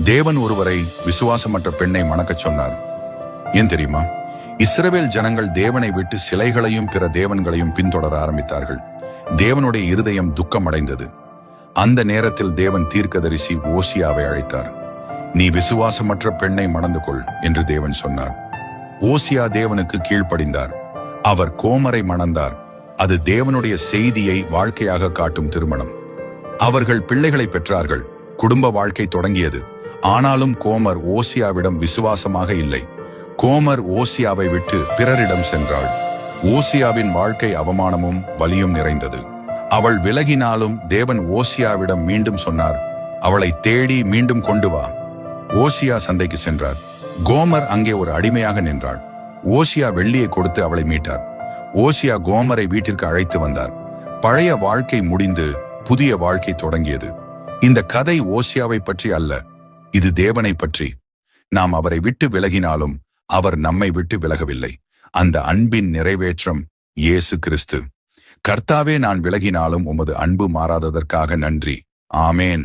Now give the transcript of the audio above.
தேவன் ஒருவரை விசுவாசமற்ற பெண்ணை மணக்கச் சொன்னார். ஏன் தெரியுமா? இஸ்ரவேல் ஜனங்கள் தேவனை விட்டு சிலைகளையும் பிற தேவன்களையும் பின்தொடர ஆரம்பித்தார்கள். தேவனுடைய இருதயம் துக்கம் அடைந்தது. அந்த நேரத்தில் தேவன் தீர்க்கதரிசி ஓசியாவை அழைத்தார். நீ விசுவாசமற்ற பெண்ணை மணந்து கொள் என்று தேவன் சொன்னார். ஓசியா தேவனுக்கு கீழ்ப்படிந்தார். அவர் கோமரை மணந்தார். அது தேவனுடைய செய்தியை வாழ்க்கையாக காட்டும் திருமணம். அவர்கள் பிள்ளைகளை பெற்றார்கள். குடும்ப வாழ்க்கை தொடங்கியது. ஆனாலும் கோமர் ஓசியாவிடம் விசுவாசமாக இல்லை. கோமர் ஓசியாவை விட்டு பிறரிடம் சென்றாள். ஓசியாவின் வாழ்க்கை அவமானமும் வலியும் நிறைந்தது. அவள் விலகினாலும் தேவன் ஓசியாவிடம் மீண்டும் சொன்னார், அவளை தேடி மீண்டும் கொண்டு வா. ஓசியா சந்தைக்கு சென்றார். கோமர் அங்கே ஒரு அடிமையாக நின்றாள். ஓசியா வெள்ளியை கொடுத்து அவளை மீட்டார். ஓசியா கோமரை வீட்டிற்கு அழைத்து வந்தார். பழைய வாழ்க்கை முடிந்து புதிய வாழ்க்கை தொடங்கியது. இந்த கதை ஓசியாவை பற்றி அல்ல, இது தேவனை பற்றி. நாம் அவரை விட்டு விலகினாலும் அவர் நம்மை விட்டு விலகவில்லை. அந்த அன்பின் நிறைவேற்றம் இயேசு கிறிஸ்து. கர்த்தாவே, நான் விலகினாலும் உமது அன்பு மாறாததற்காக நன்றி. ஆமேன்.